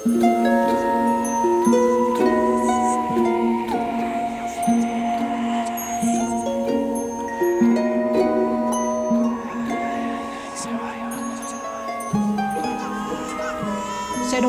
Shadow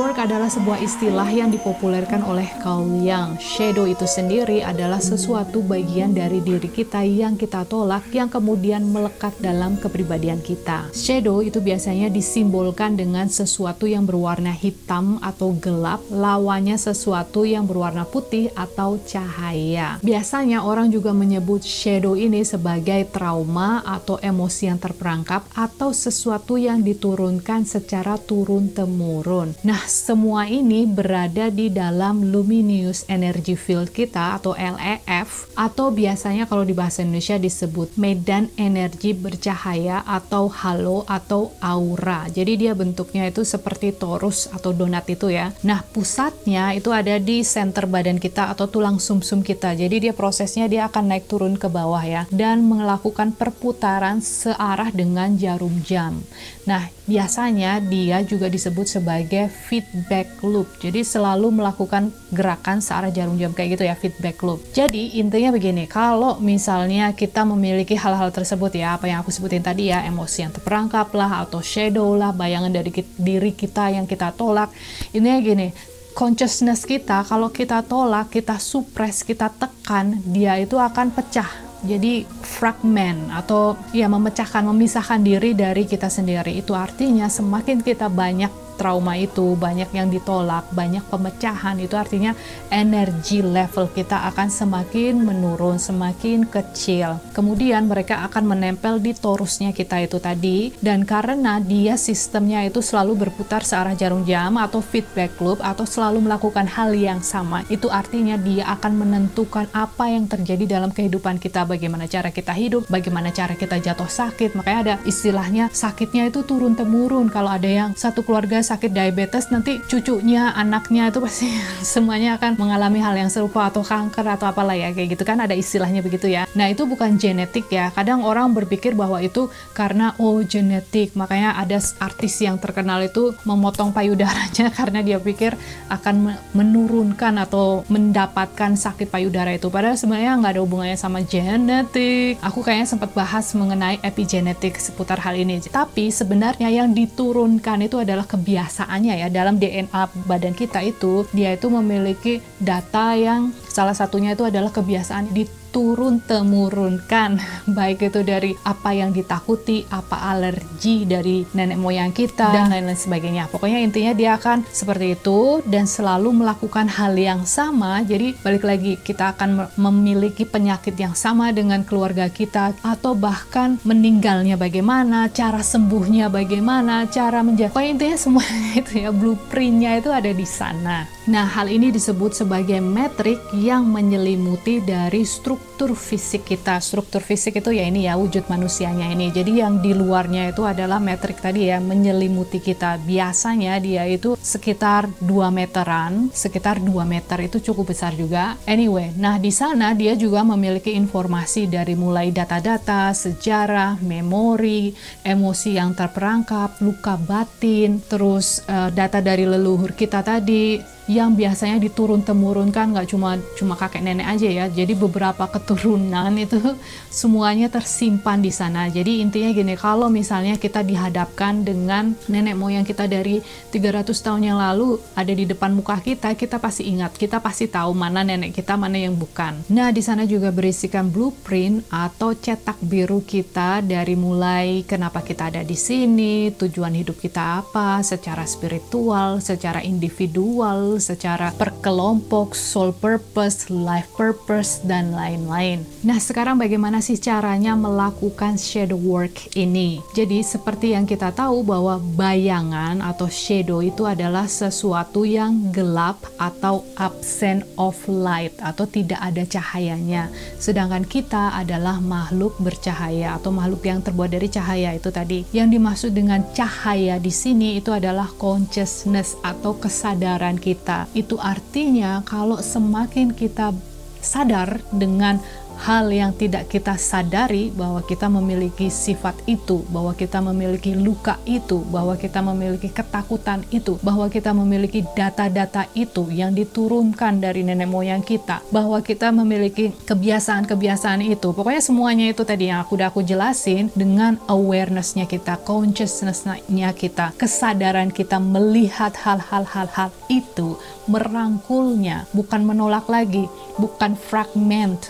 work adalah sebuah istilah yang dipopulerkan oleh Carl Jung. Shadow itu sendiri adalah sesuatu bagian dari diri kita yang kita tolak, yang kemudian melekat dalam kepribadian kita. Shadow itu biasanya disimbolkan dengan sesuatu yang berwarna hitam atau gelap, lawannya sesuatu yang berwarna putih atau cahaya. Biasanya orang juga menyebut shadow ini sebagai trauma atau emosi yang terperangkap atau sesuatu yang diturunkan secara turun-temurun. Nah, semua ini berada di dalam luminous energy field kita atau LEF, atau biasanya kalau di bahasa Indonesia disebut medan energi bercahaya atau halo atau aura. Jadi dia bentuknya itu seperti torus atau donat itu ya. Nah, pusatnya itu ada di center badan kita atau tulang sumsum kita. Jadi dia prosesnya dia akan naik turun ke bawah ya, dan melakukan perputaran searah dengan jarum jam. Nah, biasanya dia juga disebut sebagai feedback loop. Jadi selalu melakukan gerakan searah jarum jam kayak gitu ya, feedback loop. Jadi intinya begini, kalau misalnya kita memiliki hal-hal tersebut ya, apa yang aku sebutin tadi ya, emosi yang terperangkap lah, atau shadow lah, bayangan dari diri kita yang kita tolak. Intinya gini, consciousness kita kalau kita tolak, kita suppress, kita tekan, dia itu akan pecah. Jadi fragmen atau ya memecahkan, memisahkan diri dari kita sendiri. Itu artinya semakin kita banyak trauma itu, banyak yang ditolak, banyak pemecahan, itu artinya energi level kita akan semakin menurun, semakin kecil. Kemudian mereka akan menempel di torusnya kita itu tadi, dan karena dia sistemnya itu selalu berputar searah jarum jam atau feedback loop, atau selalu melakukan hal yang sama, itu artinya dia akan menentukan apa yang terjadi dalam kehidupan kita, bagaimana cara kita hidup, bagaimana cara kita jatuh sakit. Makanya ada istilahnya sakitnya itu turun-temurun. Kalau ada yang satu keluarga sakit diabetes, nanti cucunya, anaknya itu pasti semuanya akan mengalami hal yang serupa, atau kanker atau apalah ya, kayak gitu kan, ada istilahnya begitu ya. Nah, itu bukan genetik ya. Kadang orang berpikir bahwa itu karena genetik, makanya ada artis yang terkenal itu memotong payudaranya karena dia pikir akan menurunkan atau mendapatkan sakit payudara itu, padahal sebenarnya nggak ada hubungannya sama genetik. Aku kayaknya sempat bahas mengenai epigenetik seputar hal ini. Tapi sebenarnya yang diturunkan itu adalah kebiasaannya ya. Dalam DNA badan kita itu, dia itu memiliki data yang salah satunya itu adalah kebiasaan turun-temurunkan, baik itu dari apa yang ditakuti, apa alergi dari nenek moyang kita, dan lain-lain sebagainya. Pokoknya intinya dia akan seperti itu dan selalu melakukan hal yang sama. Jadi balik lagi, kita akan memiliki penyakit yang sama dengan keluarga kita, atau bahkan meninggalnya bagaimana, cara sembuhnya bagaimana, cara menjaga. Pokoknya intinya semuanya itu ya, blueprintnya itu ada di sana. Nah, hal ini disebut sebagai metrik yang menyelimuti dari struktur fisik kita. Struktur fisik itu ya ini ya, wujud manusianya ini. Jadi yang di luarnya itu adalah metrik tadi ya, menyelimuti kita. Biasanya dia itu sekitar 2 meteran, sekitar 2 meter, itu cukup besar juga. Anyway, nah di sana dia juga memiliki informasi dari mulai data-data, sejarah, memori, emosi yang terperangkap, luka batin, terus data dari leluhur kita tadi, yang biasanya diturun-temurunkan, nggak cuma kakek nenek aja ya. Jadi beberapa keturunan itu semuanya tersimpan di sana. Jadi intinya gini, kalau misalnya kita dihadapkan dengan nenek moyang kita dari 300 tahun yang lalu ada di depan muka kita, kita pasti ingat, kita pasti tahu mana nenek kita, mana yang bukan. Nah, di sana juga berisikan blueprint atau cetak biru kita, dari mulai kenapa kita ada di sini, tujuan hidup kita apa, secara spiritual, secara individual, secara perkelompok, soul purpose, life purpose, dan lain-lain. Nah, sekarang bagaimana sih caranya melakukan shadow work ini? Jadi seperti yang kita tahu bahwa bayangan atau shadow itu adalah sesuatu yang gelap atau absent of light, atau tidak ada cahayanya. Sedangkan kita adalah makhluk bercahaya atau makhluk yang terbuat dari cahaya itu tadi. Yang dimaksud dengan cahaya di sini itu adalah consciousness atau kesadaran kita. Itu artinya kalau semakin kita sadar dengan hal yang tidak kita sadari bahwa kita memiliki sifat itu, bahwa kita memiliki luka itu, bahwa kita memiliki ketakutan itu, bahwa kita memiliki data-data itu yang diturunkan dari nenek moyang kita, bahwa kita memiliki kebiasaan-kebiasaan itu. Pokoknya semuanya itu tadi yang udah aku jelasin, dengan awareness-nya kita, consciousness-nya kita, kesadaran kita melihat hal-hal itu, merangkulnya, bukan menolak lagi, bukan fragment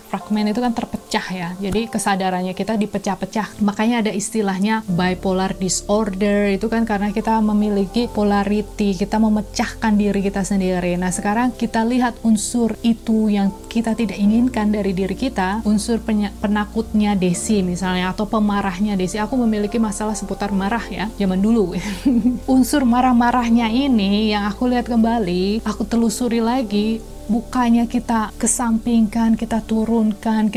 itu kan terpecah ya, jadi kesadarannya kita dipecah-pecah. Makanya ada istilahnya bipolar disorder, itu kan karena kita memiliki polarity, kita memecahkan diri kita sendiri. Nah sekarang kita lihat unsur itu yang kita tidak inginkan dari diri kita, unsur penakutnya Desi misalnya, atau pemarahnya Desi. Aku memiliki masalah seputar marah ya, zaman dulu. Unsur marah-marahnya ini yang aku lihat kembali, aku telusuri lagi, bukannya kita kesampingkan, kita turunkan,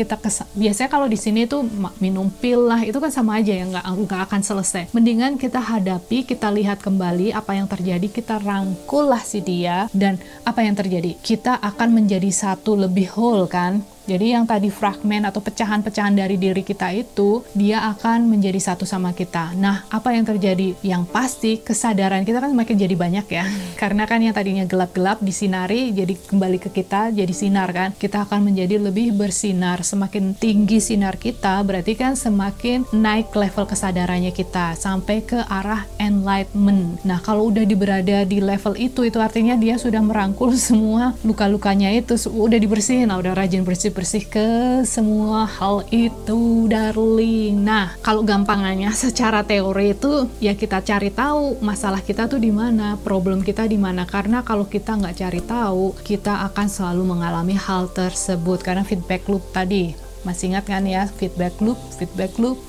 biasanya kalau di sini tuh minum pil lah, itu kan sama aja ya, nggak akan selesai. Mendingan kita hadapi, kita lihat kembali apa yang terjadi, kita rangkul lah si dia, dan apa yang terjadi, kita akan menjadi satu lebih whole kan. Jadi yang tadi fragmen atau pecahan-pecahan dari diri kita itu, dia akan menjadi satu sama kita. Nah, apa yang terjadi? Yang pasti kesadaran kita kan semakin jadi banyak ya. Karena kan yang tadinya gelap-gelap disinari, jadi kembali ke kita, jadi sinar kan. Kita akan menjadi lebih bersinar. Semakin tinggi sinar kita, berarti kan semakin naik level kesadarannya kita, sampai ke arah enlightenment. Nah, kalau udah berada di level itu artinya dia sudah merangkul semua luka-lukanya itu, udah dibersihin, udah rajin bersih ke semua hal itu, darling. Nah, kalau gampangannya secara teori itu ya kita cari tahu masalah kita tuh di mana, problem kita di mana. Karena kalau kita nggak cari tahu, kita akan selalu mengalami hal tersebut. Karena feedback loop tadi, masih ingat kan ya, feedback loop.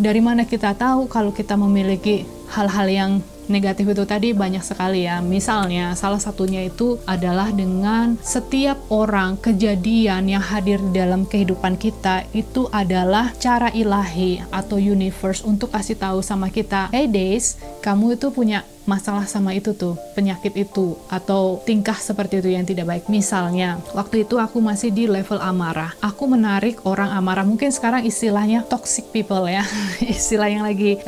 Dari mana kita tahu kalau kita memiliki hal-hal yang negatif itu tadi? Banyak sekali ya. Misalnya salah satunya itu adalah dengan setiap orang, kejadian yang hadir di dalam kehidupan kita itu adalah cara ilahi atau universe untuk kasih tahu sama kita, hey Des, kamu itu punya masalah sama itu tuh, penyakit itu, atau tingkah seperti itu yang tidak baik. Misalnya, waktu itu aku masih di level amarah. Aku menarik orang amarah, mungkin sekarang istilahnya toxic people ya, istilah yang lagi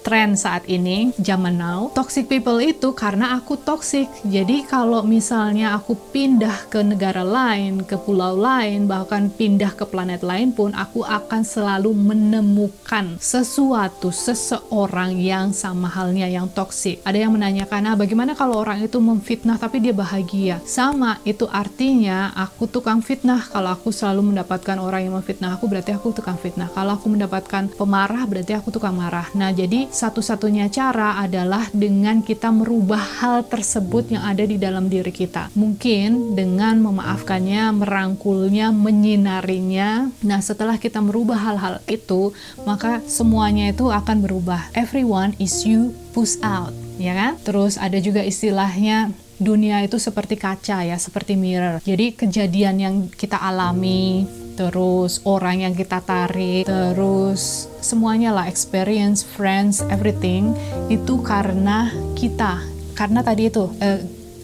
tren saat ini, zaman now. Toxic people itu karena aku toxic. Jadi kalau misalnya aku pindah ke negara lain, ke pulau lain, bahkan pindah ke planet lain pun, aku akan selalu menemukan seseorang yang sama halnya, yang toxic. Ada yang menanyakan, bagaimana kalau orang itu memfitnah tapi dia bahagia? Sama, itu artinya aku tukang fitnah. Kalau aku selalu mendapatkan orang yang memfitnah aku, berarti aku tukang fitnah. Kalau aku mendapatkan pemarah, berarti aku tukang marah. Nah, jadi satu-satunya cara adalah dengan kita merubah hal tersebut yang ada di dalam diri kita. Mungkin dengan memaafkannya, merangkulnya, menyinarinya. Nah, setelah kita merubah hal-hal itu, maka semuanya itu akan berubah. Everyone is you, push out. Ya kan? Terus ada juga istilahnya dunia itu seperti kaca ya, seperti mirror. Jadi kejadian yang kita alami, terus orang yang kita tarik, terus semuanya lah, experience, friends, everything, itu karena kita. Karena tadi itu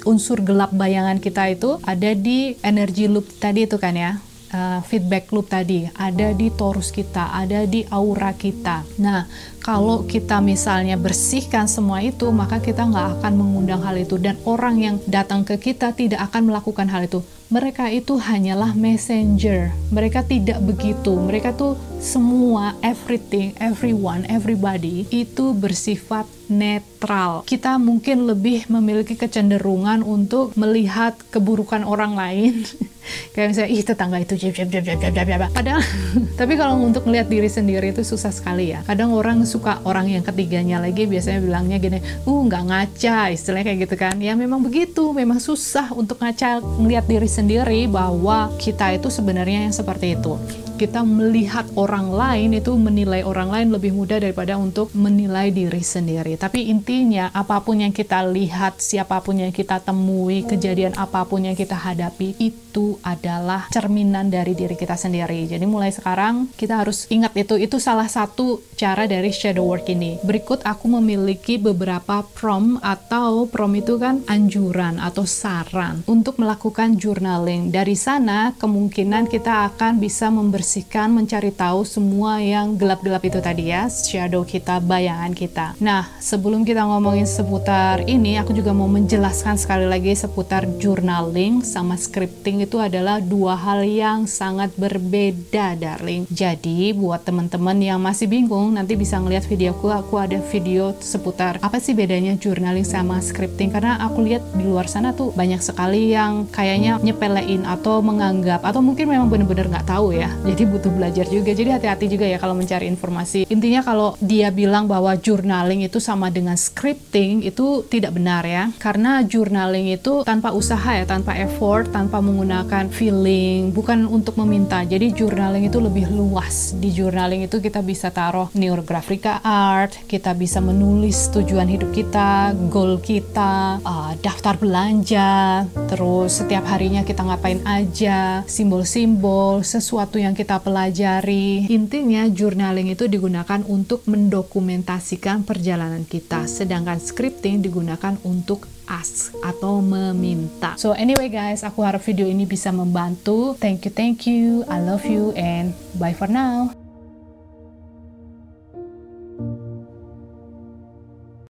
unsur gelap bayangan kita itu ada di energy loop tadi itu kan ya. Feedback loop tadi ada di torus kita, ada di aura kita. Nah, kalau kita misalnya bersihkan semua itu, maka kita nggak akan mengundang hal itu, dan orang yang datang ke kita tidak akan melakukan hal itu. Mereka itu hanyalah messenger. Mereka tidak begitu. Mereka tuh semua, everything, everyone, everybody itu bersifat netral. Kita mungkin lebih memiliki kecenderungan untuk melihat keburukan orang lain. Kayak misalnya, tetangga itu padahal tapi kalau untuk melihat diri sendiri itu susah sekali ya. Kadang orang suka, orang yang ketiganya lagi biasanya bilangnya gini, nggak ngaca, istilahnya kayak gitu kan. Ya memang begitu, memang susah untuk ngaca, melihat diri sendiri bahwa kita itu sebenarnya yang seperti itu. Kita melihat orang lain itu, menilai orang lain lebih mudah daripada untuk menilai diri sendiri. Tapi intinya, apapun yang kita lihat, siapapun yang kita temui, kejadian apapun yang kita hadapi, itu adalah cerminan dari diri kita sendiri. Jadi mulai sekarang kita harus ingat itu salah satu cara dari shadow work ini. Berikut aku memiliki beberapa prompt, atau prompt itu kan anjuran atau saran untuk melakukan journaling. Dari sana kemungkinan kita akan bisa membersihkan membersihkan, mencari tahu semua yang gelap-gelap itu tadi ya, shadow kita, bayangan kita. Nah, sebelum kita ngomongin seputar ini, aku juga mau menjelaskan sekali lagi seputar journaling sama scripting. Itu adalah dua hal yang sangat berbeda, darling. Jadi, buat teman-teman yang masih bingung, nanti bisa ngeliat videoku. Aku ada video seputar apa sih bedanya journaling sama scripting, karena aku lihat di luar sana tuh banyak sekali yang kayaknya nyepelein atau menganggap, atau mungkin memang bener-bener nggak tahu ya, jadi butuh belajar juga. Jadi hati-hati juga ya kalau mencari informasi. Intinya kalau dia bilang bahwa journaling itu sama dengan scripting, itu tidak benar ya, karena journaling itu tanpa usaha ya, tanpa effort, tanpa menggunakan feeling, bukan untuk meminta. Jadi journaling itu lebih luas. Di journaling itu kita bisa taruh neurographica art, kita bisa menulis tujuan hidup kita, goal kita, daftar belanja, terus setiap harinya kita ngapain aja, simbol-simbol, sesuatu yang kita pelajari. Intinya journaling itu digunakan untuk mendokumentasikan perjalanan kita, sedangkan scripting digunakan untuk ask atau meminta. So anyway guys, aku harap video ini bisa membantu. Thank you, I love you, and bye for now.